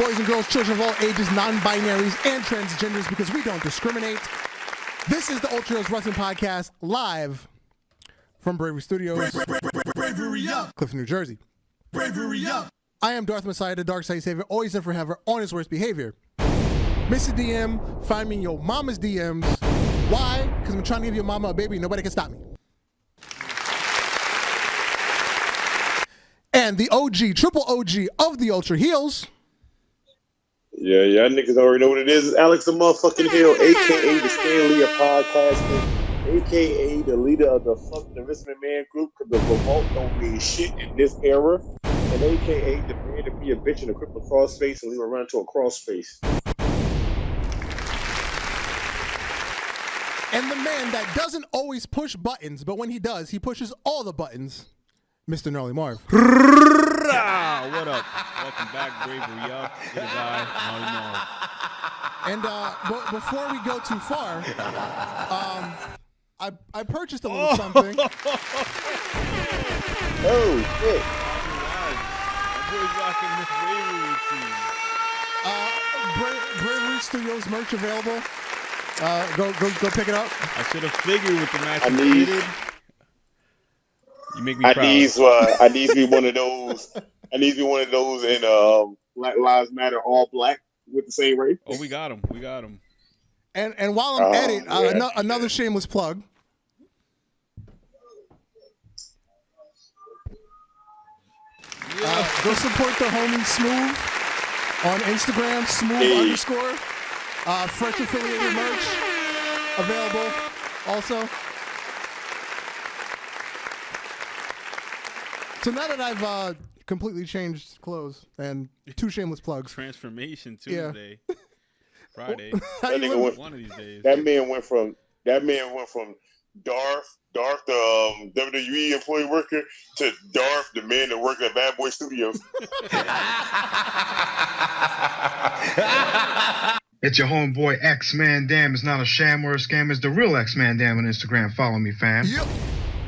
boys and girls, children of all ages, non-binaries, and transgenders, because we don't discriminate. This is the Ultra Heelz Wrestling Podcast, live from Bravery Studios, Bravery up. Clifton, New Jersey. Bravery up. I am Darth Messiah, the Dark Side Savior, always and forever on his worst behavior. Mr. DM, find me in your mama's DMs. Why? Because I'm trying to give your mama a baby. Nobody can stop me. And the OG, triple OG of the Ultra Heelz. Yeah, y'all niggas already know what it is. It's Alex the motherfucking Hill, a.k.a. the Stan Lee of podcasting, a.k.a. the leader of the Fuck the Risk Man group, because the revolt don't mean shit in this era, and a.k.a. the man to be a bitch in a cripple cross space and leave around to a cross space. And the man that doesn't always push buttons, but when he does, he pushes all the buttons, Mr. Gnarly Marv. What up? Welcome back, Bravery Up. It is I, And before we go too far, I purchased a little something. Oh, shit. Bravery Studios merch available. Go pick it up. I should have figured with the match you did. You make me proud. I need to be one of those. I need to be one of those in Black Lives Matter, all black with the same race. Oh, we got him. We got him. And while I'm at it, another shameless plug. Go support the homie Smooth on Instagram, Smooth_. Fresh affiliated merch available also. So now that I've completely changed clothes and two shameless plugs. Transformation Tuesday, yeah. Friday. One of these days. That man went from Darth the WWE employee worker to Darth the man that worked at Bad Boy Studios. It's your homeboy X-Man Damn. It's not a sham or a scam. It's the real X-Man Damn on Instagram. Follow me, fam. Yep.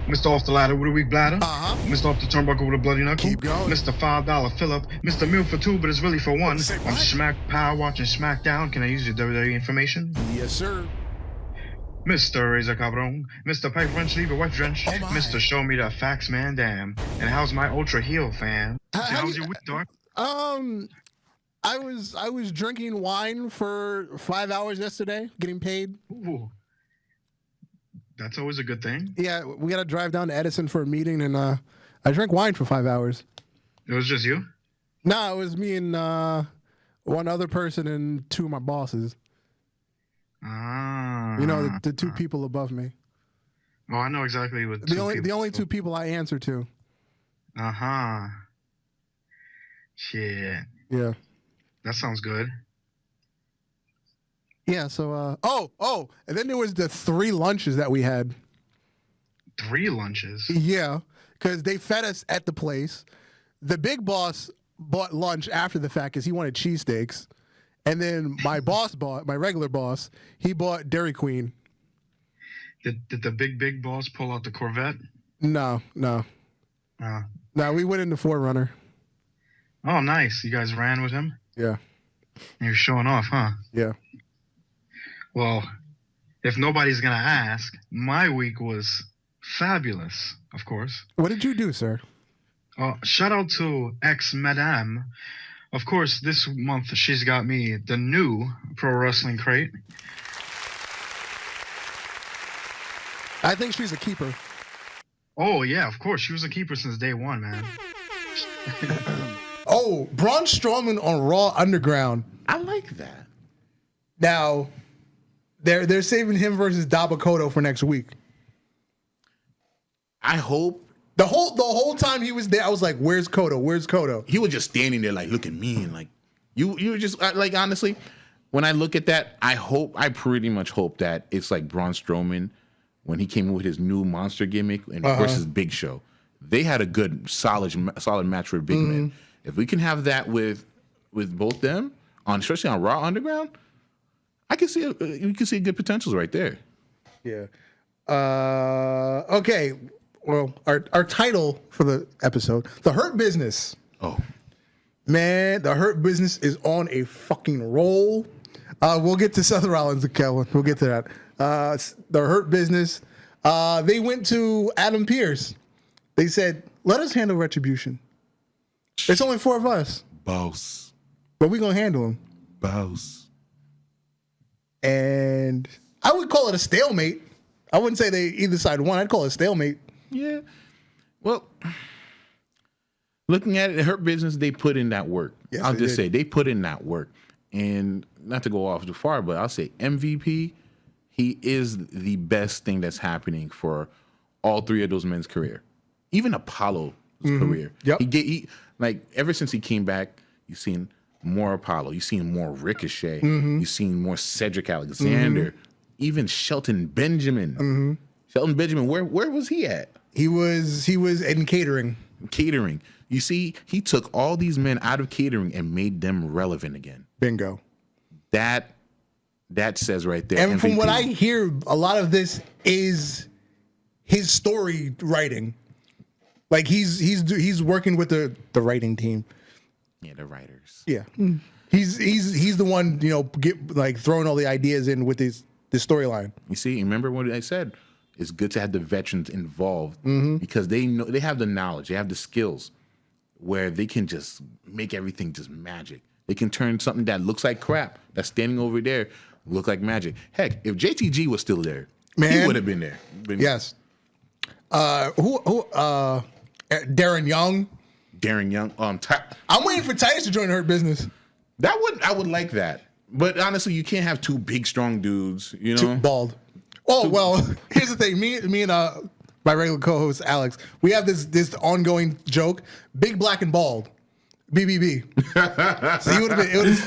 Mr. Off the Ladder with a weak bladder. Mr. Off the Turnbuckle with a bloody knuckle. Keep going. Mr. $5 Phillip. Mr. Meal for two, but it's really for one. Say I'm what? Smack Power watching SmackDown. Can I use your WWE information? Yes, sir. Mr. Razor Cabron. Mr. Pipe Wrench, Leave a Wife Drench. Oh, my. Mr. Show Me the Facts, Man Damn. And how's my Ultra Heel fan? How's your week, Dark? I was drinking wine for 5 hours yesterday, getting paid. Ooh. That's always a good thing. Yeah, we got to drive down to Edison for a meeting, and I drank wine for 5 hours. It was just you? No, it was me and one other person and two of my bosses. You know, the two people above me. Oh, I know exactly what The only two people I answer to. Shit. Yeah. That sounds good. Yeah, so and then there was the 3 lunches that we had. 3 lunches? Yeah, because they fed us at the place. The big boss bought lunch after the fact because he wanted cheesesteaks. And then my regular boss, he bought Dairy Queen. Did the big boss pull out the Corvette? No. No, we went in the 4Runner. Oh, nice. You guys ran with him? Yeah. You're showing off, huh? Yeah. Well, if nobody's going to ask, my week was fabulous, of course. What did you do, sir? Shout out to ex-Madame. Of course, this month she's got me the new Pro Wrestling Crate. I think she's a keeper. Oh, yeah, of course. She was a keeper since day one, man. Oh, Braun Strowman on Raw Underground. I like that. Now, they're saving him versus Dabakoto for next week. I hope. The whole time he was there, I was like, "Where's Koto? Where's Koto?" He was just standing there, like, look at me, and like, you just like, honestly, when I look at that, I pretty much hope that it's like Braun Strowman when he came in with his new monster gimmick and versus Big Show. They had a good, solid match for big men. If we can have that with both them, especially on Raw Underground, I can see you can see good potentials right there. Yeah. Okay. Well, our title for the episode, The Hurt Business. Oh. Man, the Hurt Business is on a fucking roll. We'll get to Seth Rollins and Kellen. We'll get to that. The Hurt Business. They went to Adam Pearce. They said, let us handle Retribution. It's only 4 of us. Boss. But we're going to handle him. Boss. And I would call it a stalemate. I wouldn't say they either side won. I'd call it a stalemate. Yeah. Well, looking at it, Hurt Business, they put in that work. Yes, I'll they just did. say they put in that work. And not to go off too far, but I'll say MVP, he is the best thing that's happening for all 3 of those men's career. Even Apollo's career. Yep. He like ever since he came back, you've seen more Apollo, you've seen more Ricochet, you've seen more Cedric Alexander, even Shelton Benjamin. Shelton Benjamin, where was he at? He was in catering. Catering. You see, he took all these men out of catering and made them relevant again. Bingo. That says right there. And from MVP. what I hear, a lot of this is his story writing. Like he's working with the writing team. Yeah, the writers. Yeah. He's the one, throwing all the ideas in with this storyline. You see, remember what I said? It's good to have the veterans involved because they know they have the knowledge, they have the skills where they can just make everything just magic. They can turn something that looks like crap that's standing over there look like magic. Heck, if JTG was still there, he would have been there. Yes. Darren Young. Darren Young. I'm waiting for Titus to join the Hurt Business. I would like that. But honestly, you can't have 2 big, strong dudes, you know? Too bald. Oh, well, here's the thing. Me and my regular co-host, Alex, we have this ongoing joke. Big, black, and bald. BBB. So he would have been, it was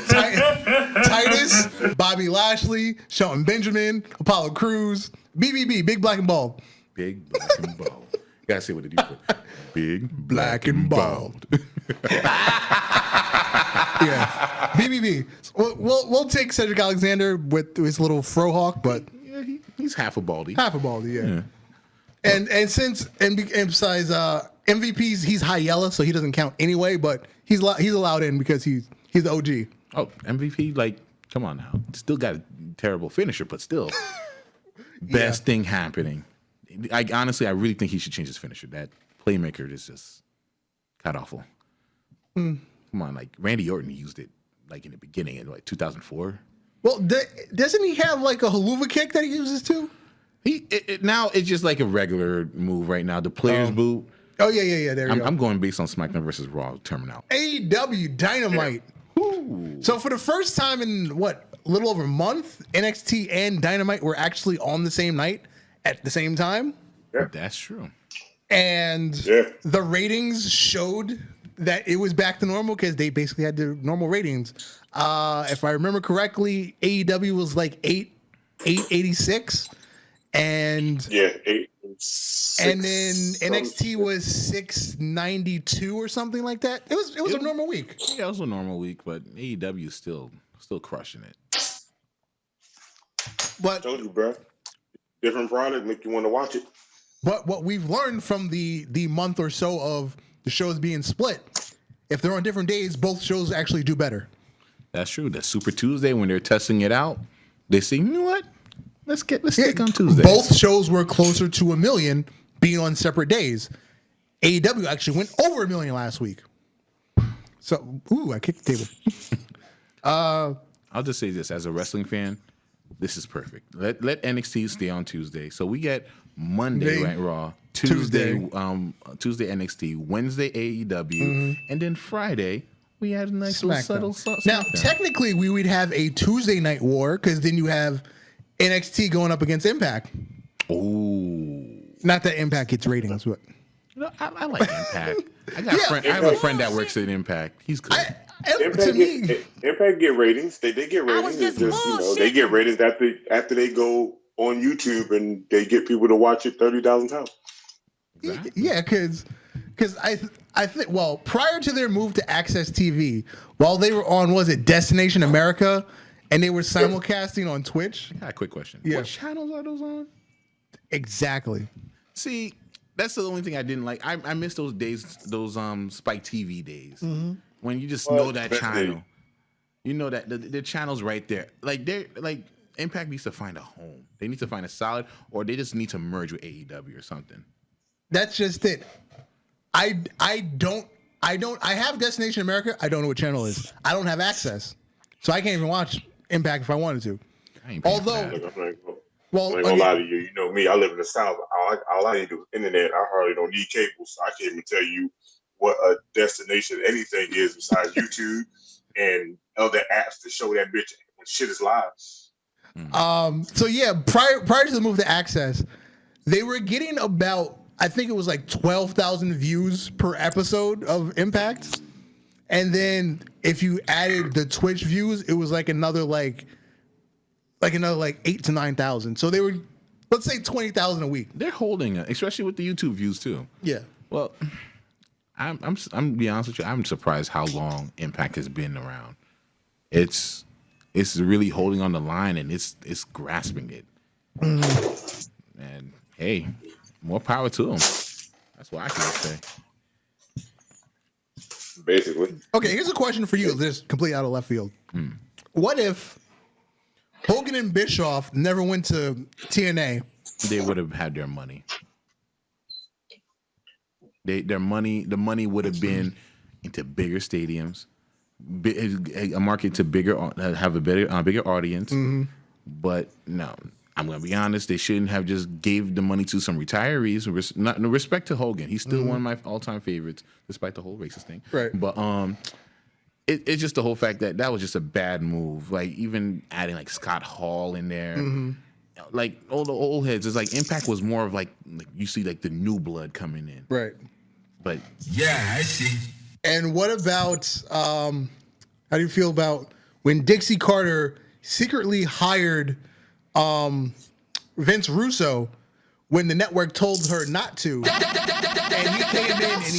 Titus, Bobby Lashley, Shelton Benjamin, Apollo Crews, BBB, big, black, and bald. Big, black, and bald. You gotta say what it is. Big, Black, and bald. Yeah. BBB. We'll take Cedric Alexander with his little frohawk, but Yeah, he's half a baldy. half a baldy, yeah. And besides MVPs, he's high yellow, so he doesn't count anyway. But he's allowed in because he's the OG. Oh, MVP, like, come on now. Still got a terrible finisher, but still. Best thing happening. I really think he should change his finisher. That playmaker is just god awful. Come on, like Randy Orton used it like in the beginning in like 2004. Well, doesn't he have like a haluva kick that he uses too? Now it's just like a regular move right now. The player's boot. Oh yeah. There you go. I'm going based on SmackDown versus Raw terminal. AEW Dynamite. Ooh. So for the first time in a little over a month, NXT and Dynamite were actually on the same night at the same time. Yeah. That's true. And the ratings showed that it was back to normal because they basically had the normal ratings. If I remember correctly, AEW was like 886, and 886. And then NXT was 692 or something like that. It was a normal week. Yeah, it was a normal week, but AEW is still crushing it. But told you, bro. Different product make you want to watch it. But what we've learned from the month or so of the shows being split, if they're on different days, both shows actually do better. That's true. That Super Tuesday, when they're testing it out, they say, you know what? Let's stick on Tuesday. Both shows were closer to 1 million being on separate days. AEW actually went over 1 million last week. So, I kicked the table. I'll just say this as a wrestling fan, this is perfect. Let NXT stay on Tuesday, so we get Monday right Raw, Tuesday NXT, Wednesday AEW, and then Friday we had a nice little subtle. Now, technically, we would have a Tuesday night war because then you have NXT going up against Impact. Oh, not that Impact gets ratings, but I like Impact. I have a friend that works at Impact. He's good. Impact get ratings. They get ratings. It's just they get ratings after they go on YouTube and they get people to watch it 30,000 times. Exactly. Yeah, because I think prior to their move to Access TV, while they were on Destination America, and they were simulcasting on Twitch. I got a quick question. Yeah. What channels are those on? Exactly. See, that's the only thing I didn't like. I miss those days, those Spike TV days, when you just Well, know that but channel. You know that the channel's right there. Like they're like Impact needs to find a home. They need to find a solid, or they just need to merge with AEW or something. That's just it. I have Destination America. I don't know what channel it is. I don't have access, so I can't even watch Impact if I wanted to. I ain't paying for Although, that. Look, I well, ain't gonna lie to you. You know me. I live in the South. All I need is internet. I hardly don't need cable, so I can't even tell you what a destination anything is besides YouTube and other apps to show that bitch when shit is live. so yeah, prior to the move to Access, they were getting about, I think it was like 12,000 views per episode of Impact, and then if you added the Twitch views, it was like another 8 to 9,000. So they were, let's say 20,000 a week. They're holding it, especially with the YouTube views too. Yeah. Well, I'm gonna be honest with you. I'm surprised how long Impact has been around. It's really holding on the line, and it's grasping it. And hey, more power to them. That's what I can say. Basically. Okay, here's a question for you. This is completely out of left field. What if Hogan and Bischoff never went to TNA? They would have had their money. The money would have been into bigger stadiums, a market to have a bigger audience. But no, I'm gonna be honest. They shouldn't have just gave the money to some retirees. No respect to Hogan. He's still one of my all-time favorites, despite the whole racist thing. Right. But it's just the whole fact that was just a bad move. Like even adding like Scott Hall in there. Like all the old heads, it's like Impact was more of like you see like the new blood coming in. Right. But yeah, I see. And what about how do you feel about when Dixie Carter secretly hired Vince Russo when the network told her not to, and he came in and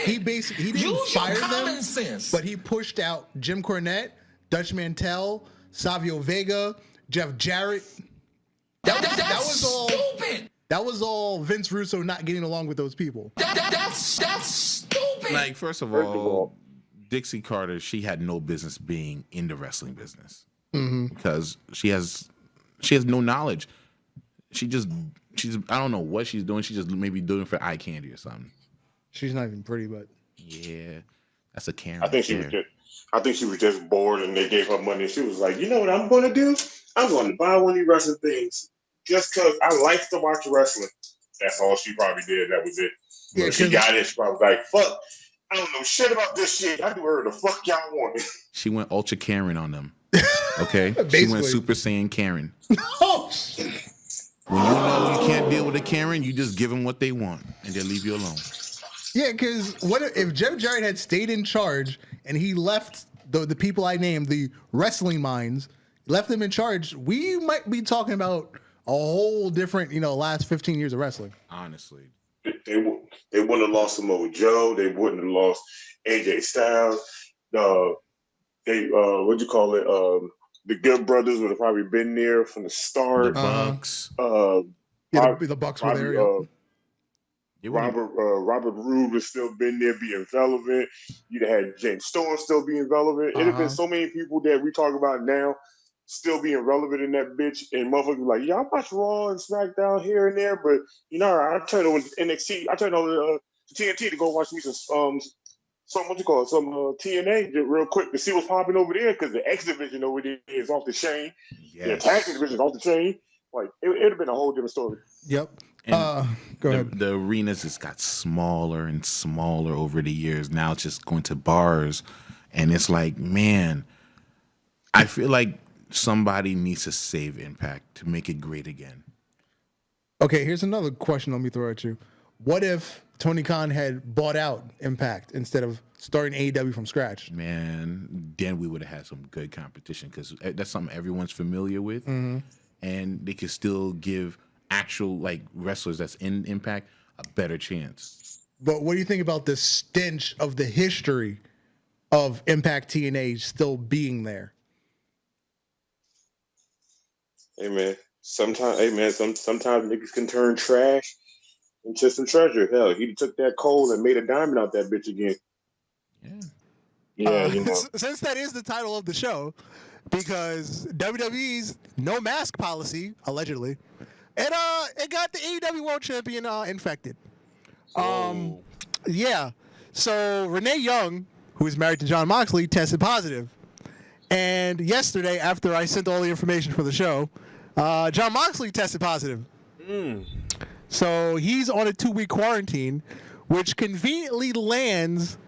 he basically didn't fire them, but he pushed out Jim Cornette, Dutch Mantel, Savio Vega, Jeff Jarrett. That was all stupid. That was all Vince Russo not getting along with those people. That's stupid. like first of all, Dixie Carter, she had no business being in the wrestling business because she has no knowledge. She's I don't know what she's doing. She's just maybe doing it for eye candy or something. She's not even pretty, but yeah, that's a Karen. I think she was just bored, and they gave her money. She was like, you know what I'm going to do? I'm going to buy one of these wrestling things just because I like to watch wrestling. That's all she probably did. That was it. Yeah, When she got it, she probably was like, fuck, I don't know shit about this shit. I do whatever the fuck y'all want. She went ultra Karen on them. Okay? She Basically. went Super Saiyan Karen. oh, When you know you can't deal with a Karen, you just give them what they want and they'll leave you alone. yeah, because what if Jeff Jarrett had stayed in charge and he left the people I named, the wrestling minds, left them in charge, we might be talking about a whole different, last 15 years of wrestling. Honestly. They wouldn't have lost Samoa Joe. They wouldn't have lost AJ Styles. The Good Brothers would have probably been there from the start. The Bucks. The Bucks were there. Robert Roode would still been there being relevant. You'd have had James Storm still being relevant. It'd have been so many people that we talk about now still being relevant in that bitch. And motherfuckers be like, yeah, I watch Raw and SmackDown here and there, but I turned on NXT. I turned on to TNT to go watch me some TNA real quick to see what's popping over there because the X division over there is off the chain. Yes. The tag division is off the chain. Like it'd have been a whole different story. Yep. And Go ahead. The arenas just got smaller and smaller over the years. Now it's just going to bars. And it's like, man, I feel like somebody needs to save Impact to make it great again. Okay, here's another question let me throw at you. What if Tony Khan had bought out Impact instead of starting AEW from scratch? Man, then we would have had some good competition because that's something everyone's familiar with. And they could still give actual wrestlers that's in Impact a better chance. But what do you think about the stench of the history of Impact TNA still being there? Hey man, sometimes niggas can turn trash into some treasure. Hell, he took that coal and made a diamond out that bitch again. Yeah. Yeah, you know. Since that is the title of the show, because WWE's no mask policy, allegedly, it got the AEW World Champion infected. Yeah. So Renee Young, who is married to Jon Moxley, tested positive. And yesterday, after I sent all the information for the show, Jon Moxley tested positive. So he's on a 2-week quarantine, which conveniently lands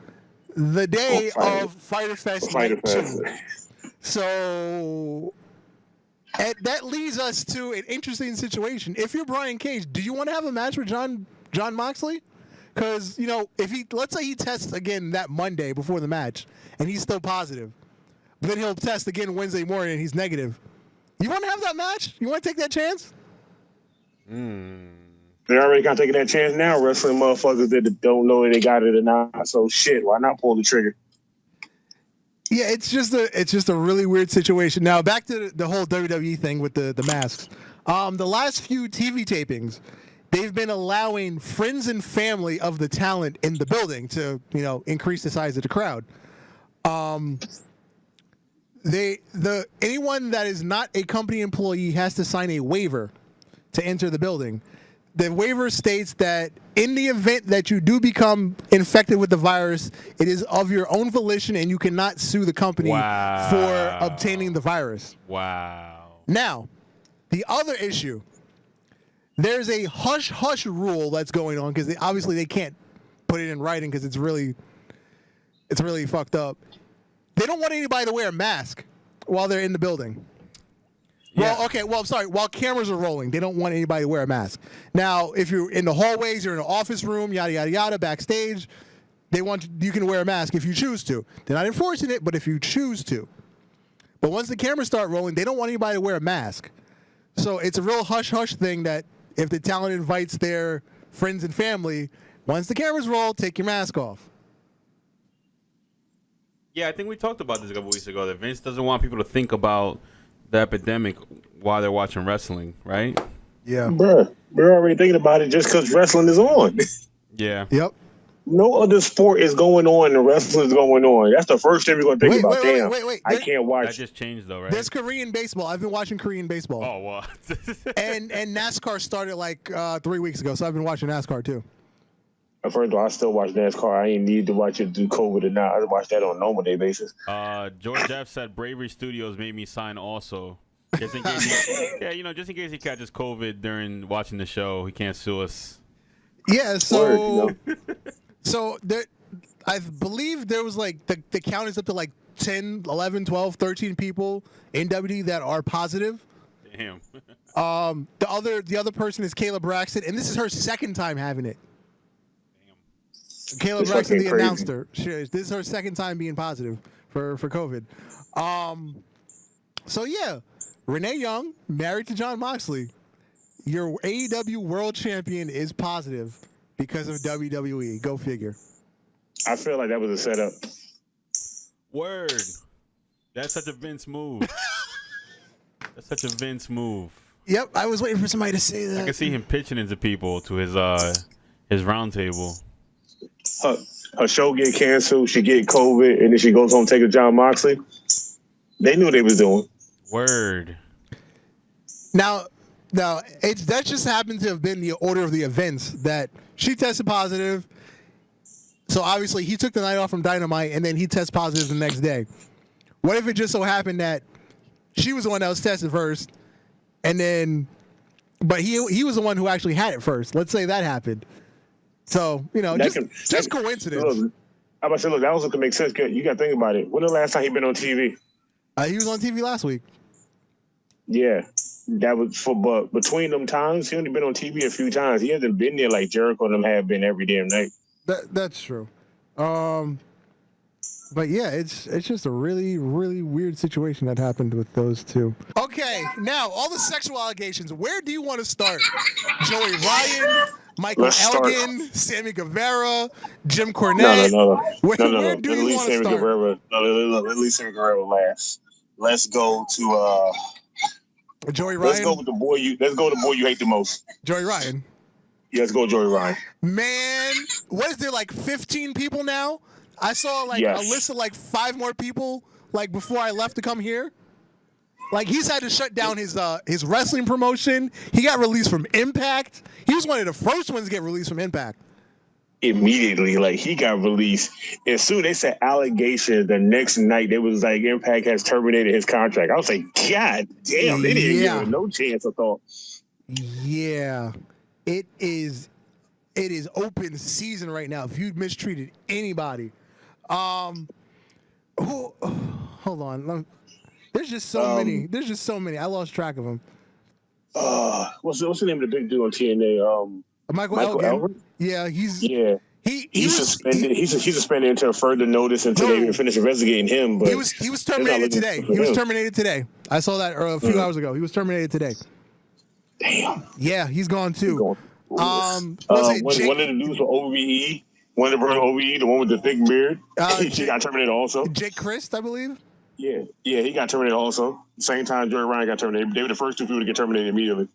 the day of Fyter Fest Night 2. So that leads us to an interesting situation. If you're Brian Cage, do you want to have a match with Jon Moxley? Because, you know, let's say he tests again that Monday before the match, and he's still positive. But then he'll test again Wednesday morning, and he's negative. You want to have that match? You want to take that chance? They're already kind of taking that chance now, wrestling motherfuckers that don't know if they got it or not. So shit, why not pull the trigger? Yeah, it's just a really weird situation. Now back to the whole WWE thing with the masks. The last few TV tapings, they've been allowing friends and family of the talent in the building to, you know, increase the size of the crowd. Anyone that is not a company employee has to sign a waiver to enter the building. The waiver states that in the event that you do become infected with the virus, it is of your own volition and you cannot sue the company for obtaining the virus. Wow. Now, the other issue, there's a hush-hush rule that's going on because obviously they can't put it in writing because it's really fucked up. They don't want anybody to wear a mask while they're in the building. Yeah. While cameras are rolling, they don't want anybody to wear a mask. Now, if you're in the hallways, you're in an office room, yada, yada, yada, backstage, you can wear a mask if you choose to. They're not enforcing it, but if you choose to. But once the cameras start rolling, they don't want anybody to wear a mask. So it's a real hush-hush thing that if the talent invites their friends and family, once the cameras roll, take your mask off. Yeah, I think we talked about this a couple weeks ago, that Vince doesn't want people to think about the epidemic while they're watching wrestling, right? Yeah. Bruh, we're already thinking about it just because wrestling is on. Yeah. Yep. No other sport is going on and wrestling is going on. That's the first thing we're going to think about. Wait. I can't watch. That just changed, though, right? There's Korean baseball. I've been watching Korean baseball. Oh, wow. And NASCAR started like 3 weeks ago, so I've been watching NASCAR too. First of all, I still watch NASCAR. I ain't need to watch it through COVID or not. I watch that on a normal day basis. George Jeff said Bravery Studios made me sign also. Just in case just in case he catches COVID during watching the show, he can't sue us. Yeah, so Word, you know? so there, I believe there was like the count is up to like 10, 11, 12, 13 people in WWE that are positive. Damn. The other person is Kayla Braxton, and this is her second time having it. Kayla Braxton, the announcer. This is her second time being positive for COVID. So yeah, Renee Young, married to Jon Moxley. Your AEW World Champion is positive because of WWE. Go figure. I feel like that was a setup. Word. That's such a Vince move. That's such a Vince move. Yep, I was waiting for somebody to say that. I can see him pitching into people to his round table. Her show get canceled, she get COVID, and then she goes home and take a Jon Moxley. They knew what they was doing. Word. Now that just happened to have been the order of the events that she tested positive. So obviously he took the night off from Dynamite, and then he tests positive the next day. What if it just so happened that she was the one that was tested first, and then, but he was the one who actually had it first? Let's say that happened. So, you know, just coincidence. Look, I about to say, look, that also could make sense. You got to think about it. When the last time he been on TV? He was on TV last week. Yeah, that was but between them times, he only been on TV a few times. He hasn't been there like Jericho and them have been every damn night. That's true. But yeah, it's just a really, really weird situation that happened with those two. Okay, now all the sexual allegations. Where do you want to start? Joey Ryan, Michael Elgin, Sammy Guevara, Jim Cornette. No. Where do you want to start? At least Sammy Guevara last. Let's go to Joey Ryan. Let's go with the boy you hate the most. Joey Ryan. Yeah, let's go with Joey Ryan. Man, what is there, like 15 people now I saw like a list of like 5 more people like before I left to come here. Like he's had to shut down his wrestling promotion. He got released from Impact. He was one of the first ones to get released from Impact. Immediately, like he got released. As soon as they said allegations, the next night they was like Impact has terminated his contract. I was like, God damn, they didn't give him no chance. I thought. Yeah, it is open season right now. If you mistreated anybody, hold on. There's just so many. There's just so many. I lost track of them. What's the name of the big dude on TNA? Michael Elgin. Yeah, he's suspended. He's suspended until further notice until they even finish investigating him. But he was terminated today. He was terminated today. I saw that a few hours ago. He was terminated today. Damn. Yeah, he's gone too. One of the dudes for OVE, one of the brothers OVE, the one with the thick beard, he got terminated also. Jake Christ, I believe. Yeah, he got terminated also. Same time Joey Ryan got terminated. They were the first 2 people to get terminated immediately.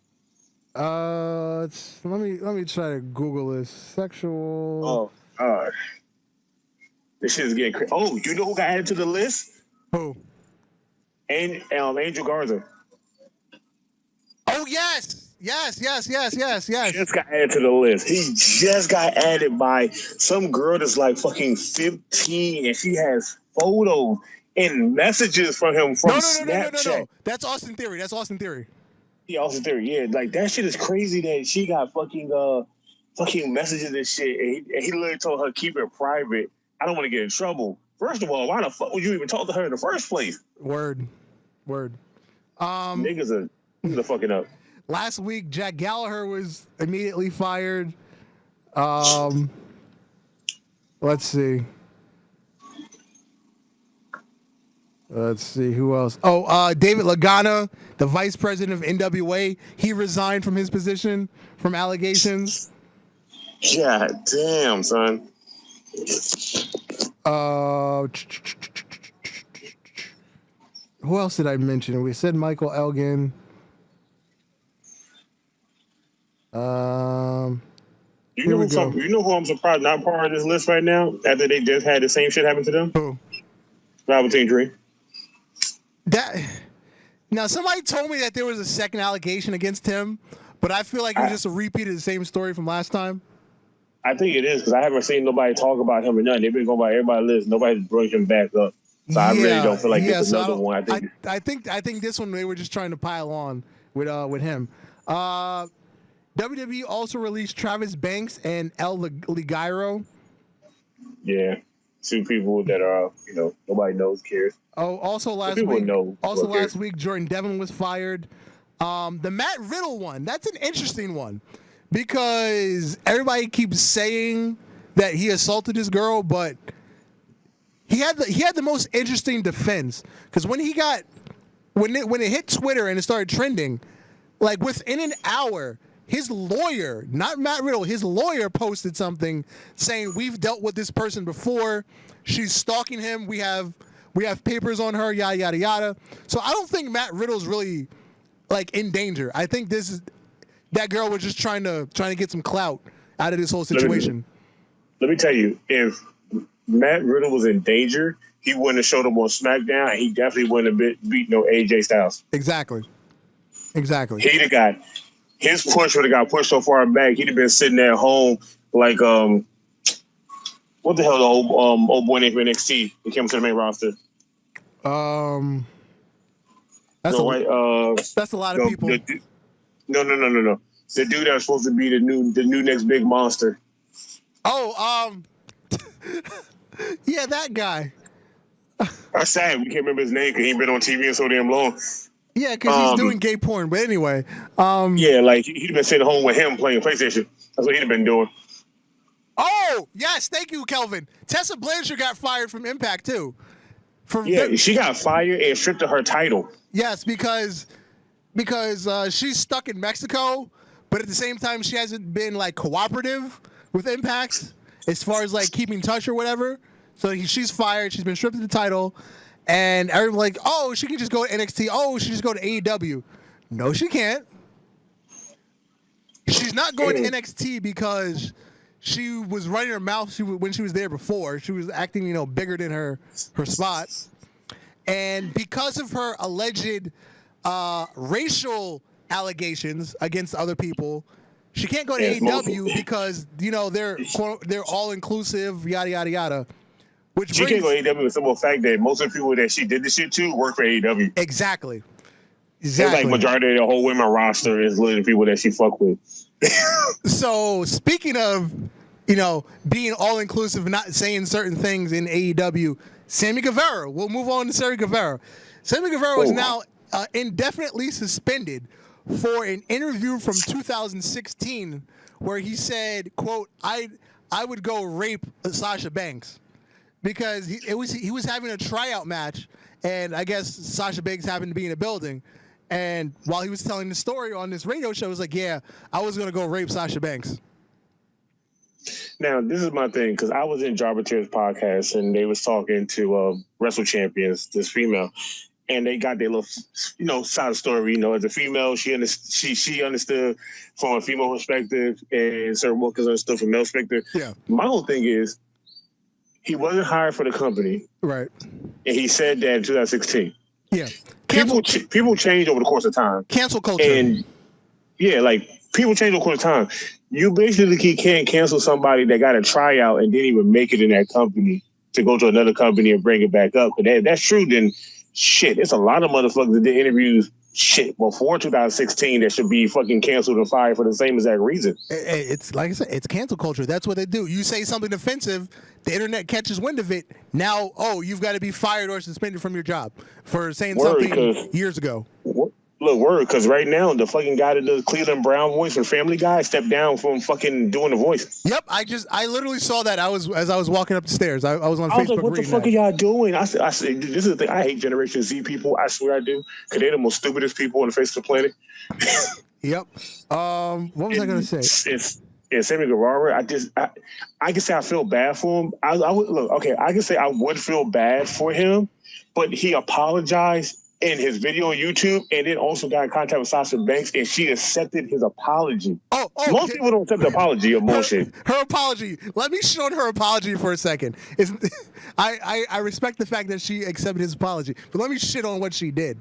Let me try to Google this. Sexual. Oh, this shit is getting crazy. Oh, you know who got added to the list? Who? And Angel Garza. Oh yes. Just got added to the list. He just got added by some girl that's like fucking 15, and she has photos and messages from him from Snapchat. No. That's Austin Theory. Yeah, Austin Theory. Yeah, like that shit is crazy that she got fucking messages and shit, and he literally told her keep it private. I don't want to get in trouble. First of all, why the fuck would you even talk to her in the first place? Word. Niggas are fucking up. Last week, Jack Gallagher was immediately fired. Let's see who else. David Lagana, the vice president of NWA, he resigned from his position from allegations. God damn, son. Who else did I mention? We said Michael Elgin. You know who I'm surprised not part of this list right now after they just had the same shit happen to them? Who? Velveteen Dream. Now, somebody told me that there was a second allegation against him, but I feel like it was just a repeat of the same story from last time. I think it is because I haven't seen nobody talk about him or nothing. They've been going by everybody's list. Nobody's brought him back up. So I really don't feel like this is another one. I think this one they were just trying to pile on with him. WWE also released Travis Banks and El Ligero. Yeah, 2 people that are nobody knows, cares. Oh, also last week, Jordan Devlin was fired. The Matt Riddle one, that's an interesting one because everybody keeps saying that he assaulted this girl, but he had the most interesting defense because when it hit Twitter and it started trending, like within an hour, his lawyer, not Matt Riddle, his lawyer posted something saying we've dealt with this person before. She's stalking him. We have papers on her, yada yada yada. So I don't think Matt Riddle's really like in danger. I think that girl was just trying to get some clout out of this whole situation. Let me tell you, if Matt Riddle was in danger, he wouldn't have showed up on SmackDown, and he definitely wouldn't have beat no AJ Styles. Exactly. He'd have got his push would have got pushed so far back. He'd have been sitting at home like what the hell the old boy named NXT? He came to the main roster. That's a lot of people. No. The dude that was supposed to be the new next big monster. Oh, yeah, that guy. That's sad. We can't remember his name because he ain't been on TV in so damn long. Yeah, because he's doing gay porn. But anyway. Yeah, like he'd been sitting home with him playing PlayStation. That's what he'd have been doing. Oh, yes. Thank you, Kelvin. Tessa Blanchard got fired from Impact, too. She got fired and stripped of her title. Yes, because she's stuck in Mexico, but at the same time, she hasn't been, like, cooperative with Impact as far as, like, keeping touch or whatever. So she's fired. She's been stripped of the title. And everyone's like, oh, she can just go to NXT. Oh, she just go to AEW. No, she can't. She's not going to NXT because she was running her mouth when she was there before. She was acting, bigger than her spot. And because of her alleged racial allegations against other people, she can't go to AEW because, they're all inclusive, yada, yada, yada. She can't go to AEW with the simple fact that most of the people that she did this shit to work for AEW. Exactly. It's like majority of the whole women roster is literally people that she fuck with. So speaking of, being all inclusive, not saying certain things in AEW, Sammy Guevara. We'll move on to Sammy Guevara. Sammy Guevara is now indefinitely suspended for an interview from 2016 where he said, quote, I would go rape Sasha Banks, because he was having a tryout match, and I guess Sasha Banks happened to be in the building. And while he was telling the story on this radio show, he was like, yeah, I was going to go rape Sasha Banks. Now, this is my thing, because I was in Jarbatir's podcast, and they was talking to Wrestle Champions, this female, and they got their little, side of story. As a female, she understood from a female perspective, and certain workers understood from a male perspective. Yeah. My whole thing is, he wasn't hired for the company. Right. And he said that in 2016. Yeah. People change over the course of time. Cancel culture. And, people change over the course of time. You basically can't cancel somebody that got a tryout and didn't even make it in that company to go to another company and bring it back up. But if that's true, then shit, it's a lot of motherfuckers that did interviews before 2016 that should be fucking canceled and fired for the same exact reason. It's like I said, it's cancel culture. That's what they do. You say something offensive, the internet catches wind of it. Now, you've got to be fired or suspended from your job for saying something years ago. Look, because right now the fucking guy that does Cleveland Brown voice for Family Guy stepped down from fucking doing the voice. Yep, I literally saw that. As I was walking up the stairs. I was on Facebook. I was like, what the fuck are y'all doing? I said, this is the thing. I hate Generation Z people. I swear I do. Because they're the most stupidest people on the face of the planet. Yep. What was I going to say? It's Sammy Guevara. I can say I feel bad for him. I can say I would feel bad for him, but he apologized in his video on YouTube, and then also got in contact with Sasha Banks, and she accepted his apology. Most people don't accept the apology of bullshit. Her apology. Let me shit on her apology for a second. I respect the fact that she accepted his apology, but let me shit on what she did.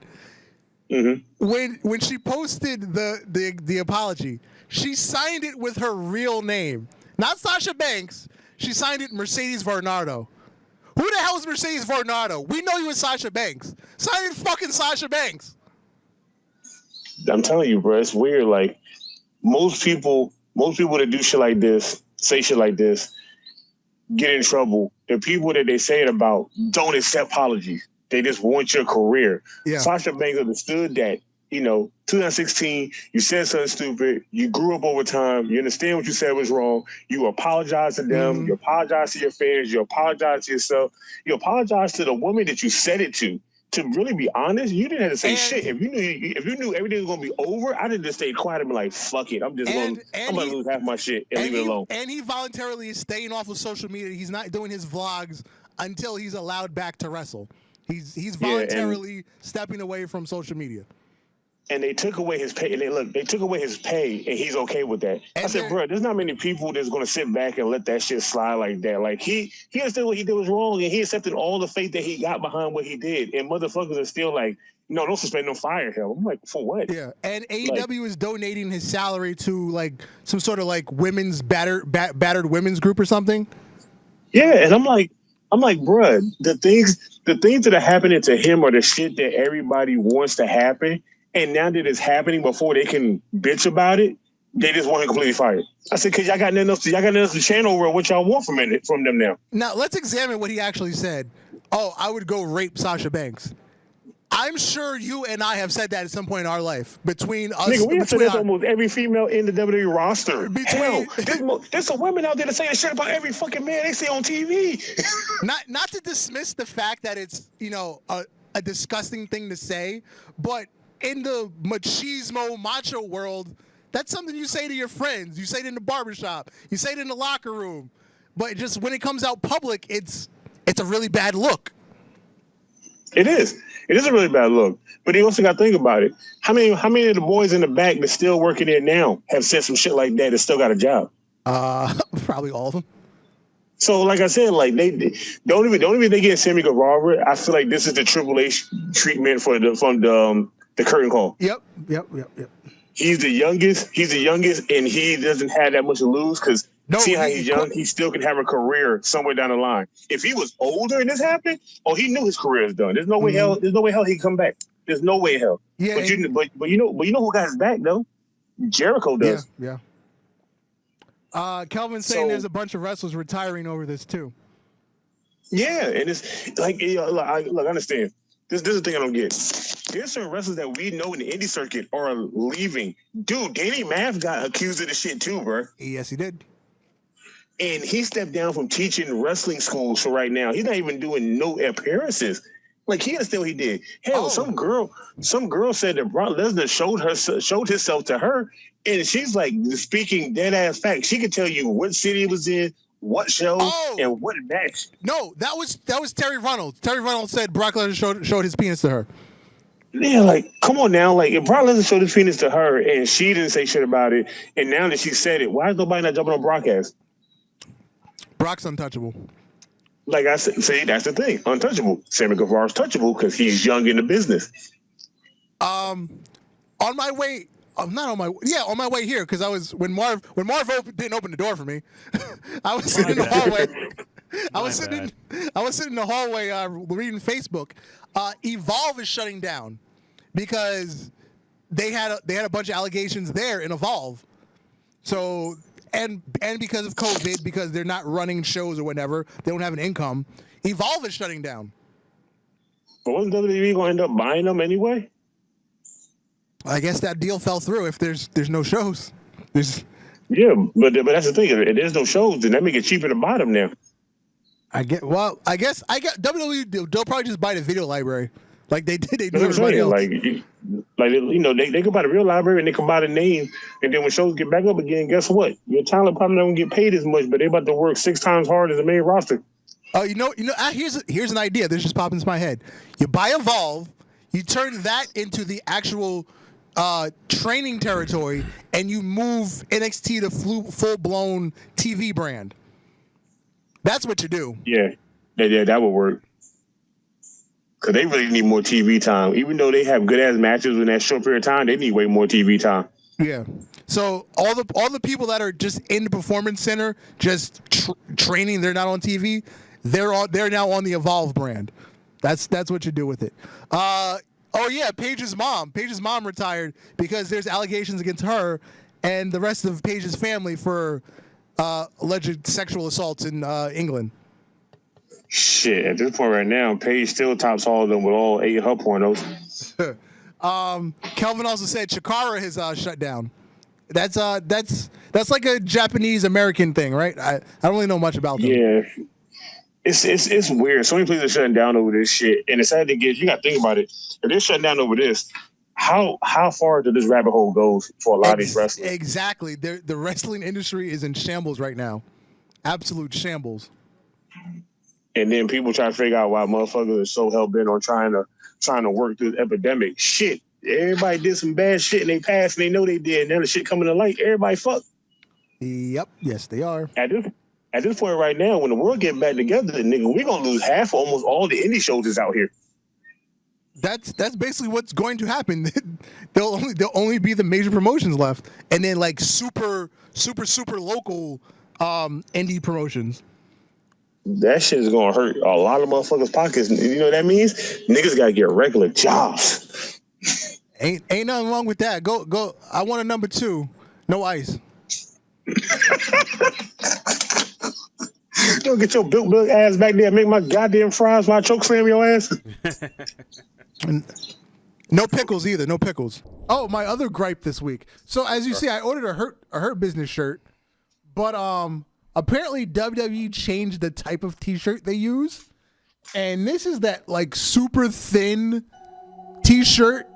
Mm-hmm. When she posted the apology, she signed it with her real name, not Sasha Banks. She signed it Mercedes Varnado. Who the hell is Mercedes Varnado? We know you as Sasha Banks. Sign it fucking Sasha Banks. I'm telling you, bro, it's weird. Like, most people that do shit like this, say shit like this, get in trouble. The people that they say it about don't accept apologies. They just want your career. Yeah. Sasha Banks understood that, 2016, you said something stupid. You grew up over time. You understand what you said was wrong. You apologize to them. Mm-hmm. You apologize to your fans. You apologize to yourself. You apologize to the woman that you said it to. To really be honest, you didn't have to say shit. If you knew everything was gonna be over, I didn't just stay quiet and be like, "Fuck it, I'm gonna lose half my shit and leave it alone." And he voluntarily is staying off of social media. He's not doing his vlogs until he's allowed back to wrestle. He's voluntarily stepping away from social media. And they took away his pay. And they took away his pay, and he's okay with that. And I said, bro, there's not many people that's gonna sit back and let that shit slide like that. Like he understood what he did was wrong, and he accepted all the faith that he got behind what he did. And motherfuckers are still like, no, don't suspend him, fire him. I'm like, for what? Yeah. And AEW is donating his salary to like some sort of like women's battered women's group or something. Yeah, and I'm like, bro, the things that are happening to him are the shit that everybody wants to happen. And now that it's happening before they can bitch about it, they just want him completely fired. I said, because y'all got nothing else to channel over what y'all want from them now. Now, let's examine what he actually said. I would go rape Sasha Banks. I'm sure you and I have said that at some point in our life. Between us, nigga, we have said that almost every female in the WWE roster. Hell, there's some women out there that say that shit about every fucking man they see on TV. Not to dismiss the fact that it's a disgusting thing to say, but in the machismo macho world, that's something you say to your friends. You say it in the barbershop. You say it in the locker room. But just when it comes out public, it's a really bad look. It is. It is a really bad look. But you also got to think about it. How many of the boys in the back that's still working there now have said some shit like that and still got a job? Probably all of them. So, like I said, like they don't even they get Sammy Guevara. I feel like this is the Triple H treatment from the curtain call. Yep. He's the youngest, and he doesn't have that much to lose because see how he's young, he still can have a career somewhere down the line. If he was older and this happened, he knew his career is done. There's no way hell he can come back. There's no way hell. Yeah, but you know who got his back though? Jericho does. Yeah. Kelvin's saying there's a bunch of wrestlers retiring over this too. Yeah, and it's like, I understand. This is the thing I don't get. There's certain wrestlers that we know in the indie circuit are leaving. Dude, Danny Math got accused of this shit too, bro. Yes, he did. And he stepped down from teaching wrestling schools for right now. He's not even doing no appearances. Like, he understand what he did. Hell, some girl said that Brock Lesnar showed himself to her, and she's like speaking dead ass facts. She could tell you what city it was in, what show, and what match. No, that was Terry Runnels. Terry Runnels said Brock Lesnar showed his penis to her. Yeah, like, come on now. Like, if Brock Lesnar showed his penis to her and she didn't say shit about it, and now that she said it, why is nobody not jumping on Brock ass? Brock's untouchable. Like I said, see, that's the thing. Untouchable. Sammy Guevara's touchable because he's young in the business. On my way, on my way here, because I was when Marv didn't open the door for me, I was sitting in the hallway. I was sitting in the hallway reading Facebook. Evolve is shutting down because they had a bunch of allegations there in Evolve. So and because of COVID, because they're not running shows or whatever, they don't have an income. Evolve is shutting down. But wasn't WWE going to end up buying them anyway? I guess that deal fell through. If there's no shows, yeah, but that's the thing. If there's no shows, then that make it cheaper to buy them now. I guess WWE. They'll probably just buy the video library, like they did. They do That's everybody else. They can buy the real library and they can buy the name, and then when shows get back up again, guess what? Your talent probably not gonna get paid as much, but they about to work 6 times harder as the main roster. Oh, here's an idea. This just popped into my head. You buy Evolve, you turn that into the actual training territory, and you move NXT to full blown TV brand. That's what you do. Yeah, that would work. Because they really need more TV time. Even though they have good-ass matches in that short period of time, they need way more TV time. Yeah. So all the people that are just in the Performance Center, just training, they're not on TV, they're now on the Evolve brand. That's what you do with it. Oh, yeah, Paige's mom. Paige's mom retired because there's allegations against her and the rest of Paige's family for alleged sexual assaults in England. Shit, at this point right now, Paige still tops all of them with all 8 of her pornos. Kelvin also said Chikara has shut down. That's like a Japanese American thing, right? I don't really know much about them. Yeah. It's weird. So many places are shutting down over this shit. And it's sad to get, you gotta think about it. If they're shutting down over this, how far did this rabbit hole go for a lot of these wrestlers? Exactly. The wrestling industry is in shambles right now. Absolute shambles. And then people try to figure out why motherfuckers are so hell-bent on trying to work through the epidemic. Shit. Everybody did some bad shit in their past and they know they did. Now the shit coming to light, everybody fucked. Yep. Yes, they are. At this point right now, when the world get back together, nigga, we're gonna lose half, almost all the indie shows is out here. That's basically what's going to happen. There'll only be the major promotions left, and then like super local indie promotions. That shit is gonna hurt a lot of motherfuckers' pockets. You know what that means? Niggas gotta get regular jobs. Ain't nothing wrong with that. Go. I want a number 2. No ice. Don't get your built ass back there and make my goddamn fries while I choke slam your ass. No pickles either. No pickles. Oh, my other gripe this week. So as you see, I ordered a Hurt Business shirt, but apparently WWE changed the type of T-shirt they use, and this is that like super thin T-shirt,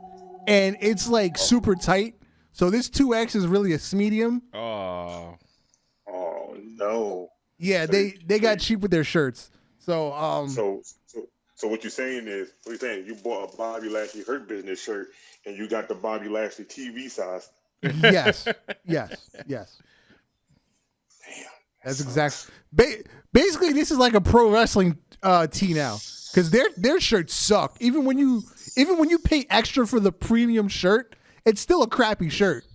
and it's like super tight. So this 2X is really a medium. Oh No. Yeah, they got cheap with their shirts. So So what you're saying is, you bought a Bobby Lashley Hurt Business shirt and you got the Bobby Lashley TV size. Yes. That's exact. Basically, this is like a pro wrestling tee now, because their shirts suck. Even when you pay extra for the premium shirt, it's still a crappy shirt,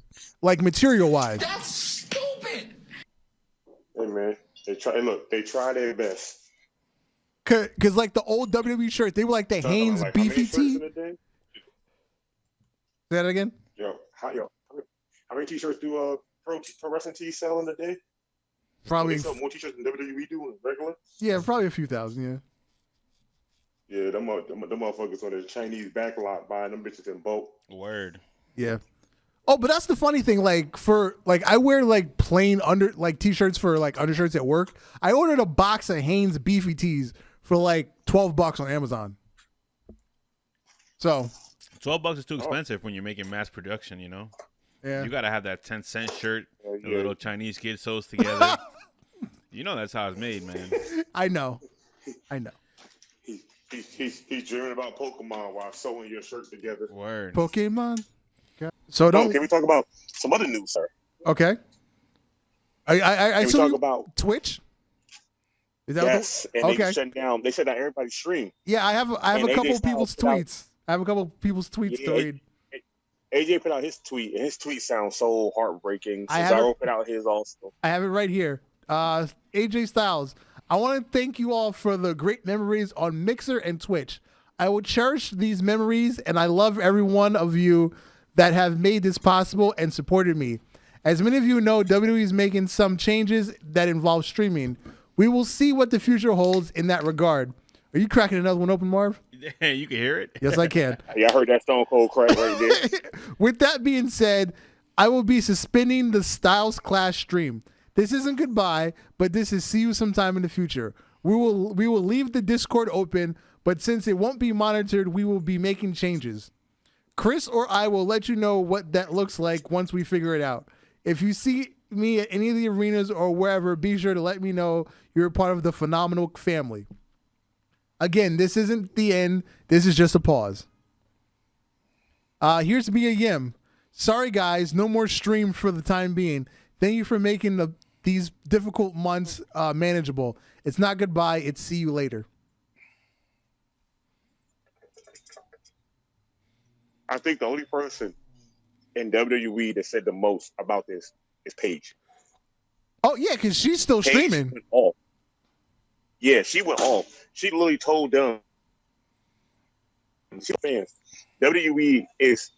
like material wise. That's stupid. Hey man, they try their best. Cause like the old WWE shirts, they were like the Hanes like, beefy how many tee. shirts in a day? Say that again. How many t-shirts do pro wrestling tees sell in a day? Probably. They sell more t-shirts than WWE do in regular. Yeah, probably a few thousand. Yeah. Yeah, them motherfuckers on the Chinese backlot buying them bitches in bulk. Word. Yeah. Oh, but that's the funny thing. Like I wear like plain t-shirts for like undershirts at work. I ordered a box of Hanes beefy tees for like $12 on Amazon. So $12 is too expensive when you're making mass production, you know? Yeah. You got to have that 10-cent shirt, Yeah. the little Chinese kid sews together. You know that's how it's made, man. I know. He's dreaming about Pokemon while sewing your shirt together. Word. Pokemon. So Can we talk about some other news, sir? Okay. I Can we talk about Twitch? Is that yes? And okay. They shut down everybody's stream. Yeah, I have a And couple AJ of people's Styles tweets. I have a couple of people's tweets to read. AJ put out his tweet, and his tweet sounds so heartbreaking. I have Cesaro put out his also. I have it right here. AJ Styles, I want to thank you all for the great memories on Mixer and Twitch. I will cherish these memories, and I love every one of you that have made this possible and supported me. As many of you know, WWE is making some changes that involve streaming. We will see what the future holds in that regard. Are you cracking another one open, Marv? You can hear it? Yes, I can. Yeah, I heard that Stone Cold crack right there. With that being said, I will be suspending the Styles Clash stream. This isn't goodbye, but this is see you sometime in the future. We will leave the Discord open, but since it won't be monitored, we will be making changes. Chris or I will let you know what that looks like once we figure it out. If you see me at any of the arenas or wherever, be sure to let me know you're a part of the phenomenal family. Again, this isn't the end. This is just a pause. Here's Mia Yim. Sorry, guys. No more stream for the time being. Thank you for making these difficult months manageable. It's not goodbye. It's see you later. I think the only person in WWE that said the most about this is Paige. Oh, yeah, because she's still Paige streaming. went off. Yeah, she went off. She literally told them, fans, WWE is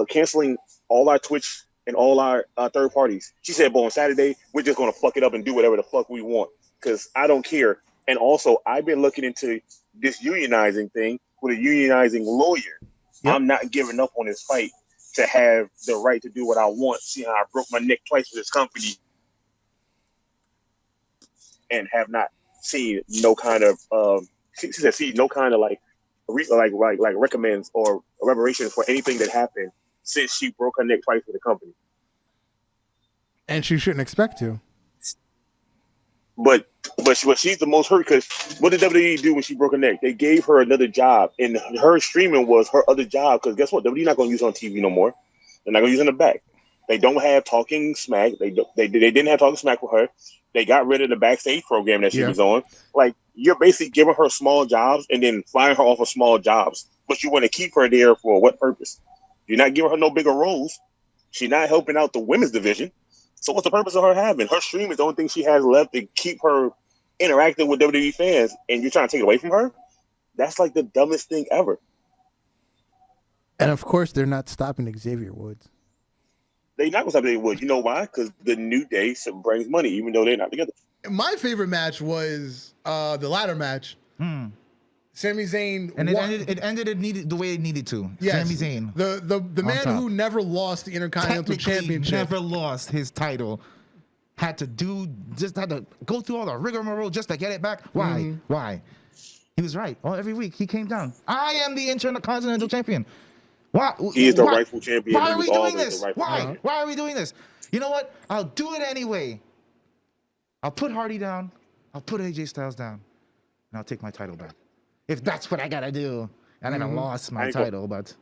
canceling all our Twitch and all our third parties. She said, but on Saturday, we're just going to fuck it up and do whatever the fuck we want because I don't care. And also, I've been looking into this unionizing thing with a unionizing lawyer. Yep. I'm not giving up on this fight to have the right to do what I want. See how I broke my neck twice with this company and have not seen no kind of she said see no kind of like recommends or reparations for anything that happened since she broke her neck twice with the company. And she shouldn't expect to. But she's the most hurt because what did WWE do when she broke her neck? They gave her another job, and her streaming was her other job. Because guess what? WWE not going to use her on TV no more. They're not going to use her in the back. They don't have Talking Smack. They didn't have Talking Smack with her. They got rid of the backstage program that she was on. Like you're basically giving her small jobs and then firing her off of small jobs. But you want to keep her there for what purpose? You're not giving her no bigger roles. She's not helping out the women's division. So what's the purpose of her having? Her stream is the only thing she has left to keep her interacting with WWE fans, and you're trying to take it away from her? That's like the dumbest thing ever. And of course, they're not stopping Xavier Woods. They're not going to stop Xavier Woods. You know why? Because the New Day brings money, even though they're not together. My favorite match was the ladder match. Sami Zayn and won. it ended the way it needed to. Yes. Sami Zayn, the man top. who never lost the Intercontinental Championship, never lost his title, had to go through all the rigmarole just to get it back. Why? Mm-hmm. Why? He was right. Every week he came down. I am the Intercontinental Champion. Why? He is the rightful champion. Why are we doing this? Why? Why? Why are we doing this? You know what? I'll do it anyway. I'll put Hardy down. I'll put AJ Styles down, and I'll take my title back. If that's what I gotta do, and then I lost my title, but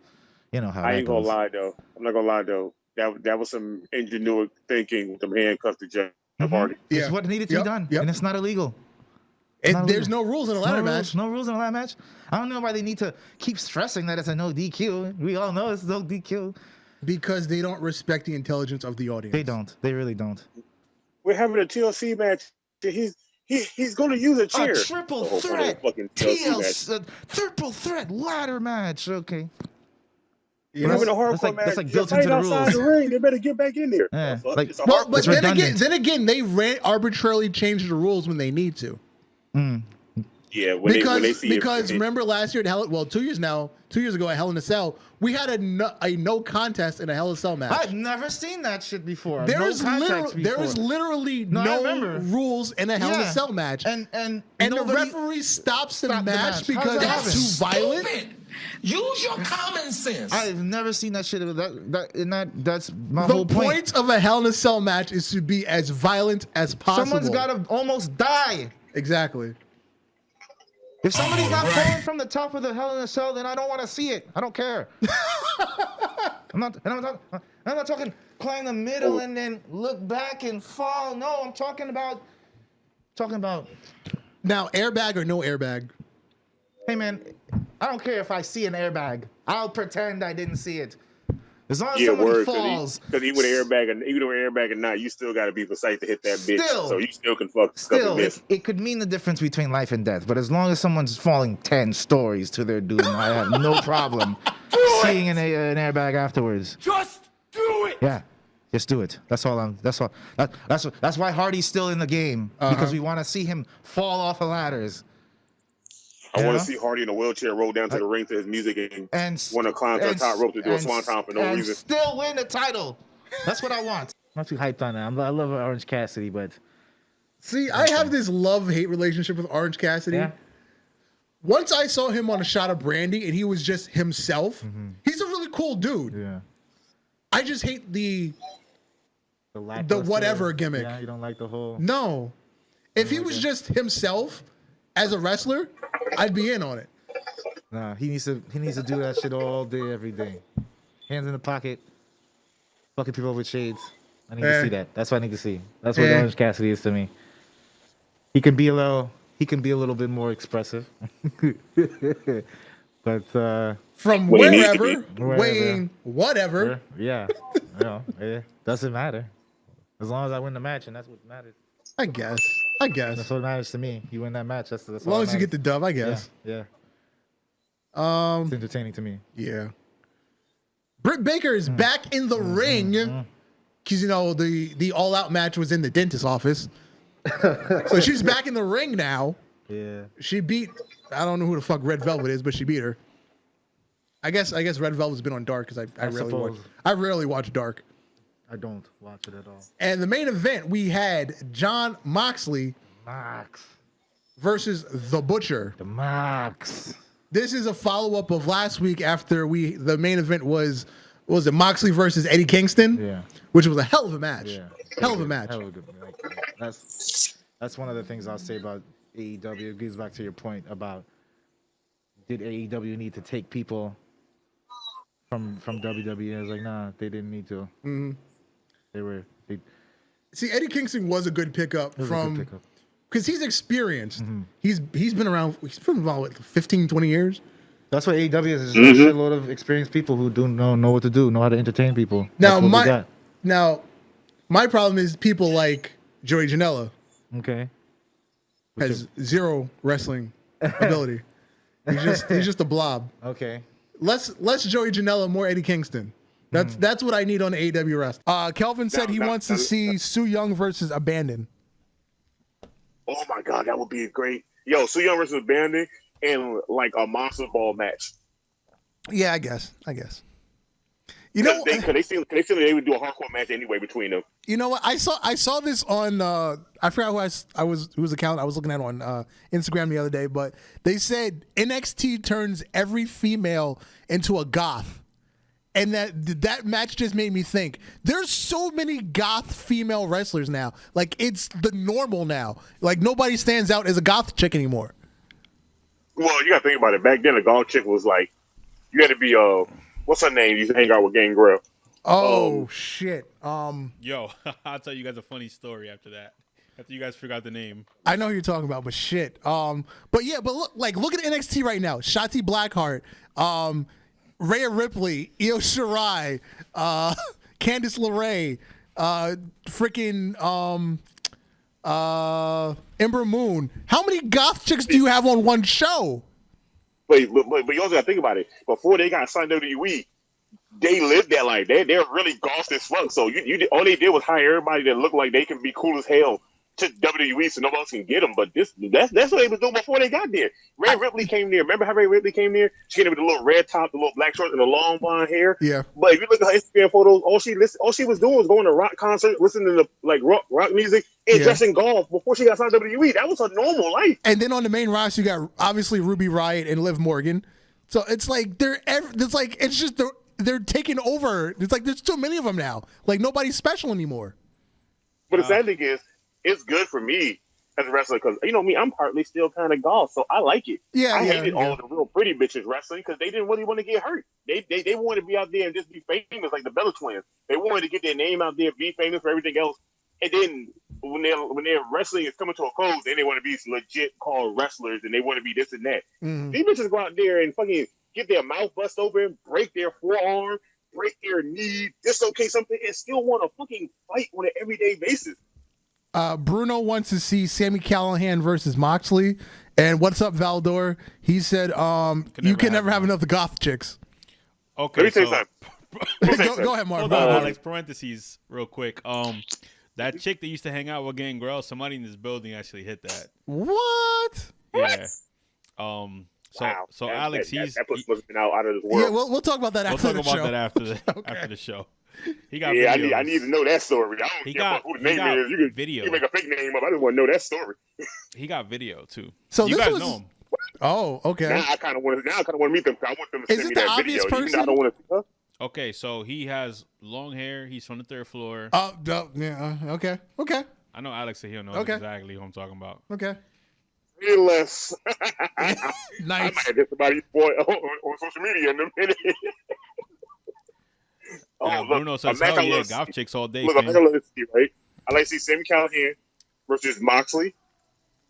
you know how I ain't that goes. gonna lie though. I'm not gonna lie though. That was some ingenuity thinking with them handcuffs to Jeff Hardy. It's what needed to be done, and it's not illegal. And there's no rules in a ladder match. No rules in a ladder match. I don't know why they need to keep stressing that it's a no DQ. We all know it's no DQ. Because they don't respect the intelligence of the audience. They don't. They really don't. We're having a TLC match. He's going to use a chair. A triple threat triple threat ladder match. Okay. We're having a hardcore match. That's like built into the outside rules. the ring. They better get back in there. Yeah. It's a Well, hardcore but match. then again, they arbitrarily change the rules when they need to. Yeah, when they see because remember last year at 2 years ago at Hell in a Cell, we had a no contest in a Hell in a Cell match. I've never seen that shit before. There was literally no rules in a Hell in a Cell match, and the referee stops the match because it's too violent. Use your common sense. I've never seen that shit. That's my The whole point. point of a Hell in a Cell match is to be as violent as possible. Someone's got to almost die. Exactly. If somebody's not falling from the top of the Hell in a Cell, then I don't want to see it. I don't care. I'm not talking climb the middle and then look back and fall. No, I'm talking about now airbag or no airbag. Hey man, I don't care if I see an airbag. I'll pretend I didn't see it. As long as somebody falls. Because even with airbag or not, you still got to be precise to hit that bitch. So you still can fuck. Still, it could mean the difference between life and death. But as long as someone's falling 10 stories to their doom, I have no problem seeing an airbag afterwards. Just do it. Yeah, just do it. That's why Hardy's still in the game because we want to see him fall off of ladders. I want to see Hardy in a wheelchair roll down to the ring to his music and want to climb to the top rope to do a swanton for no reason. Still win the title. That's what I want. I'm not too hyped on that. I love Orange Cassidy, but see, I have this love-hate relationship with Orange Cassidy. Yeah. Once I saw him on a shot of brandy and he was just himself, he's a really cool dude. Yeah. I just hate the whatever gimmick. Yeah, you don't like the whole. No, if he was just himself as a wrestler, I'd be in on it. Nah, he needs to do that shit all day, every day. Hands in the pocket, fucking people with shades. I need to see that. That's what I need to see. That's what Orange Cassidy is to me. He can be a little bit more expressive. But from wherever, weighing whatever. Yeah. It doesn't matter. As long as I win the match, and that's what matters. I guess. That's what matters to me. You win that match. That's as long as you get the dub, I guess. Yeah. It's entertaining to me. Yeah. Britt Baker is back in the ring because the all out match was in the dentist's office, so she's back in the ring now. Yeah. She beat. I don't know who the fuck Red Velvet is, but she beat her. I guess Red Velvet's been on Dark because I rarely watch Dark. I don't watch it at all. And the main event, we had Jon Moxley versus The Butcher. The Mox. This is a follow-up of last week after the main event was it Moxley versus Eddie Kingston? Yeah. Which was a hell of a match. Yeah. Hell of a match. Hell of a good match. That's one of the things I'll say about AEW. It goes back to your point about did AEW need to take people from WWE? I was like, nah, they didn't need to. Mm-hmm. See, Eddie Kingston was a good pickup because he's experienced. Mm-hmm. He's been around what, 15, 20 years. That's what AEW is. There's a shitload of experienced people who do know what to do, know how to entertain people. Now my problem is people like Joey Janela. Okay. Has zero wrestling ability. He's just a blob. Okay. Less Joey Janela, more Eddie Kingston. That's what I need on the AEW rest. Kelvin said he wants to see Su Yung versus Abandon. Oh my god, that would be great. Yo, Su Yung versus Abandon in like a monster ball match. Yeah, I guess. You know, they feel they would do a hardcore match anyway between them. You know what? I saw this on I forgot whose account I was looking at on Instagram the other day, but they said NXT turns every female into a goth. And that match just made me think, there's so many goth female wrestlers now. Like, it's the normal now. Like, nobody stands out as a goth chick anymore. Well, you got to think about it. Back then, a goth chick was like, you had to be, what's her name? You hang out with Gangrel. Oh shit. Yo, I'll tell you guys a funny story after that. After you guys figure out the name. I know who you're talking about, but shit. But look at NXT right now. Shotzi Blackheart, Rhea Ripley, Io Shirai, Candice LeRae, freaking Ember Moon. How many goth chicks do you have on one show? But you also got to think about it. Before they got signed to WWE, they lived that life. They're really goth as fuck. So you all they did was hire everybody that looked like they can be cool as hell to WWE so nobody else can get them. But that's what they was doing before they got there. Rhea Ripley came there. Remember how Rhea Ripley came there? She came there with the little red top, the little black shorts, and the long blonde hair. Yeah. But if you look at her Instagram photos, all she was doing was going to rock concerts, listening to rock music, and dressing golf before she got signed to WWE. That was her normal life. And then on the main roster, you got obviously Ruby Riott and Liv Morgan. So it's like they're taking over. It's like there's too many of them now. Like nobody's special anymore. But the sad thing is, it's good for me as a wrestler because you know me, I'm partly still kind of golf, so I like it. Yeah, I hated all the real pretty bitches wrestling because they didn't really want to get hurt. They wanted to be out there and just be famous like the Bella Twins. They wanted to get their name out there, be famous for everything else, and then when their wrestling is coming to a close, then they want to be legit called wrestlers and they want to be this and that. Mm-hmm. These bitches go out there and fucking get their mouth bust open, break their forearm, break their knee, dislocate something, and still want to fucking fight on an everyday basis. Bruno wants to see Sami Callihan versus Moxley. And what's up, Valdor? He said, you can never have enough of the goth chicks. Okay, Let me tell you something. Go ahead, Mark. Hold on, Alex, parentheses real quick. That chick that used to hang out with Gangrel, somebody in this building actually hit that. What? Yeah. Wow. So Alex, that must have been out of this world. Yeah, we'll talk about that after the show. We'll talk about that after the show. He got yeah, videos. I need to know that story. I don't care who the name is. You can make a fake name up. I just want to know that story. He got video too. So you this guys was... know him. Oh, okay. Now I kind of want to meet them. I want them to Is send it me the that obvious video. person? I don't want to. Huh? Okay, so he has long hair. He's from the third floor. Oh, yeah. Okay. I know Alex here knows exactly who I'm talking about. Okay. Less. Nice. I might get somebody's boy on social media in a minute. Yeah, Bruno says, hell yeah, golf chicks all day. Look, I'm going to see, right? I like to see Sami Callihan versus Moxley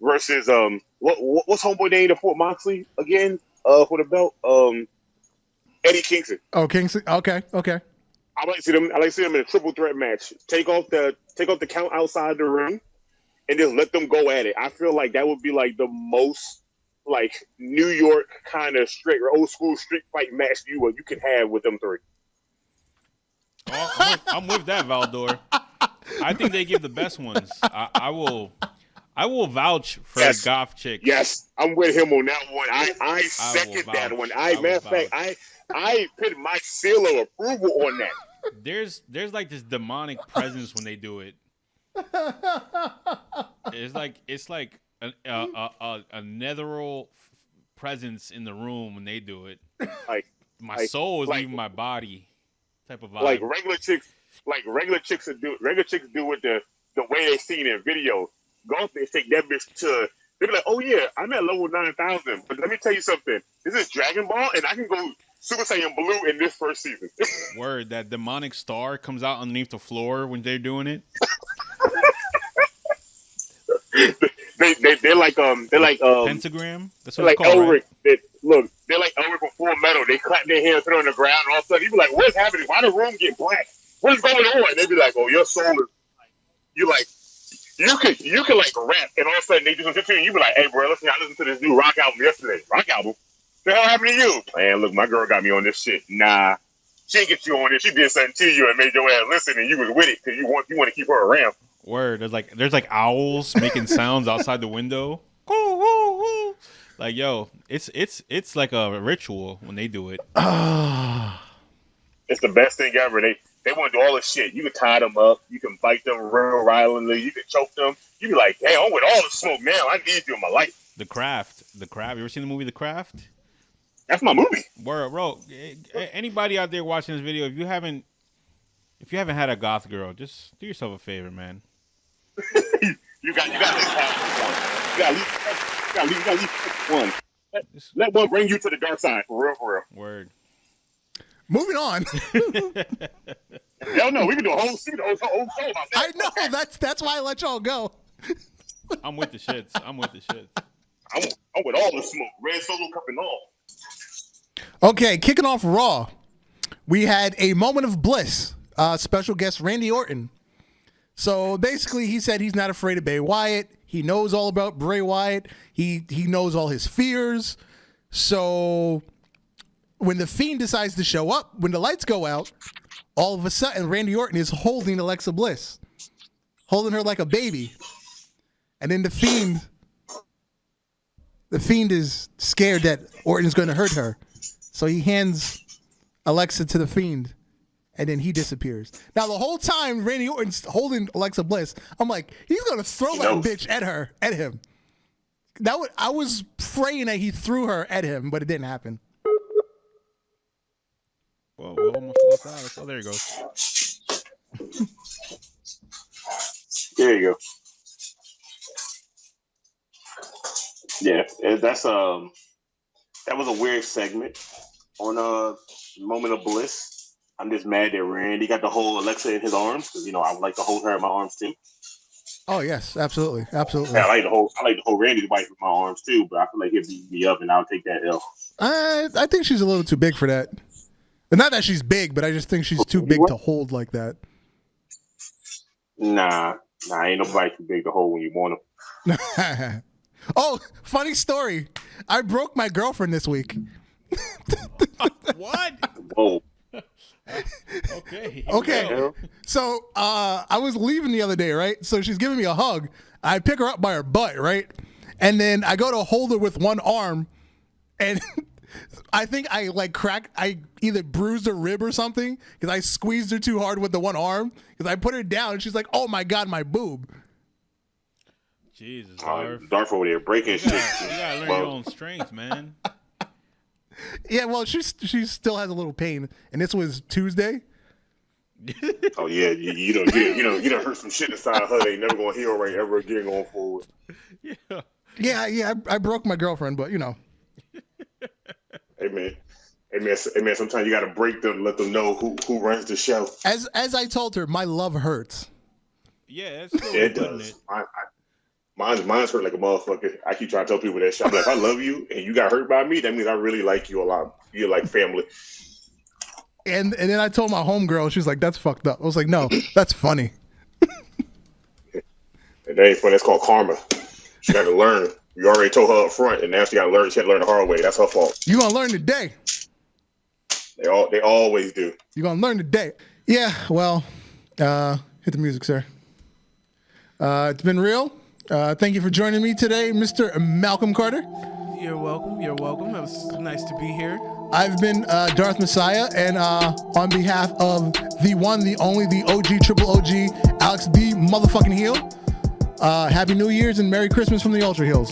versus, what's homeboy name to Fort Moxley again for the belt? Eddie Kingston. Oh, Kingston. Okay. I like to see them in a triple threat match. Take off the count outside the ring and just let them go at it. I feel like that would be like the most like New York kind of straight or old school street fight match you can have with them three. Oh, I'm with that, Valdor. I think they give the best ones. I will vouch for the golf chick. Yes, I'm with him on that one. I second that one. Matter of fact, I put my seal of approval on that. There's like this demonic presence when they do it. It's like a netheral presence in the room when they do it. Like my soul is leaving my body. Type of vibe. Like regular chicks do with the way they seen in video. Golf, they take that bitch to. They be like, oh yeah, I'm at level 9,000. But let me tell you something. This is Dragon Ball, and I can go Super Saiyan Blue in this first season. Word, that demonic star comes out underneath the floor when they're doing it. They're like pentagram. That's what like it's called, Elric. Right? They're like Elric from Full Metal. They clap their hands, put it on the ground, and all of a sudden you be like, "What's happening? Why the room get black? What is going on?" And they be like, "Oh, your soul is." You like, you can like rap, and all of a sudden they do some shit to you. You be like, "Hey, bro, listen, I listened to this new rock album yesterday. Rock album? The hell happened to you?" Man, look, my girl got me on this shit. Nah, she didn't get you on it. She did something to you and made your ass listen, and you was with it because you want to keep her around. Word, there's like owls making sounds outside the window. Like, yo, it's like a ritual when they do it. It's the best thing ever. They want to do all this shit. You can tie them up. You can bite them real violently. You can choke them. You be like, hey, I'm with all the smoke now. I need you in my life. The Craft. You ever seen the movie The Craft? That's my movie. Word, bro. Anybody out there watching this video, if you haven't had a goth girl, just do yourself a favor, man. you got at least have one. You got at least one. Let one bring you to the dark side, for real. Word. Moving on. Hell no, we can do a whole show about that. I know that's why I let y'all go. I'm with the shits. I'm with all the smoke. Red Solo Cup and all. Okay, kicking off Raw, we had a moment of bliss. Special guest Randy Orton. So basically, he said he's not afraid of Bray Wyatt. He knows all about Bray Wyatt. He knows all his fears. So when the Fiend decides to show up, when the lights go out, all of a sudden Randy Orton is holding Alexa Bliss, holding her like a baby. And then the Fiend is scared that Orton's going to hurt her. So he hands Alexa to the Fiend, and then he disappears. Now, the whole time Randy Orton's holding Alexa Bliss, I'm like, he's going to throw that bitch at him. I was praying that he threw her at him, but it didn't happen. Well, we almost lost Alex. Oh, there he goes. There you go. Yeah, that's that was a weird segment on Moment of Bliss. I'm just mad that Randy got to hold Alexa in his arms because I would like to hold her in my arms too. Oh yes, absolutely. Yeah, I like to hold Randy's wife in my arms too, but I feel like he'll beat me up and I'll take that L. I think she's a little too big for that. Not that she's big, but I just think she's too big to hold like that. Nah, ain't nobody too big to hold when you want them. Oh, funny story. I broke my girlfriend this week. What? Whoa. Okay. So I was leaving the other day, right? So she's giving me a hug. I pick her up by her butt, right? And then I go to hold her with one arm, and I think I either bruised a rib or something because I squeezed her too hard with the one arm because I put her down and she's like, "Oh my God, my boob." Jesus, Darth. Darth over there breaking shit. You gotta learn your own strength, man. Yeah, well, she still has a little pain, and this was Tuesday. Oh yeah, you done hurt some shit inside her. They never gonna heal right ever again going forward. Yeah. I broke my girlfriend, but Hey man. Sometimes you gotta break them, let them know who runs the show. As I told her, my love hurts. Yeah, it's still it does. Mine's hurt like a motherfucker. I keep trying to tell people that shit. I'm like, if I love you and you got hurt by me, that means I really like you a lot. You're like family. And then I told my homegirl, she's like, that's fucked up. I was like, no, that's funny. And that ain't funny. That's called karma. She got to learn. You already told her up front, and now she got to learn. She had to learn the hard way. That's her fault. You gonna learn today. They always do. You gonna learn today. Yeah. Well, hit the music, sir. It's been real. Thank you for joining me today, Mr. Malcolm Carter. You're welcome. It was nice to be here. I've been Darth Messiah, and on behalf of the one, the only, the OG, triple OG, Alex the motherfucking Heel, Happy New Year's and Merry Christmas from the Ultra Heelz.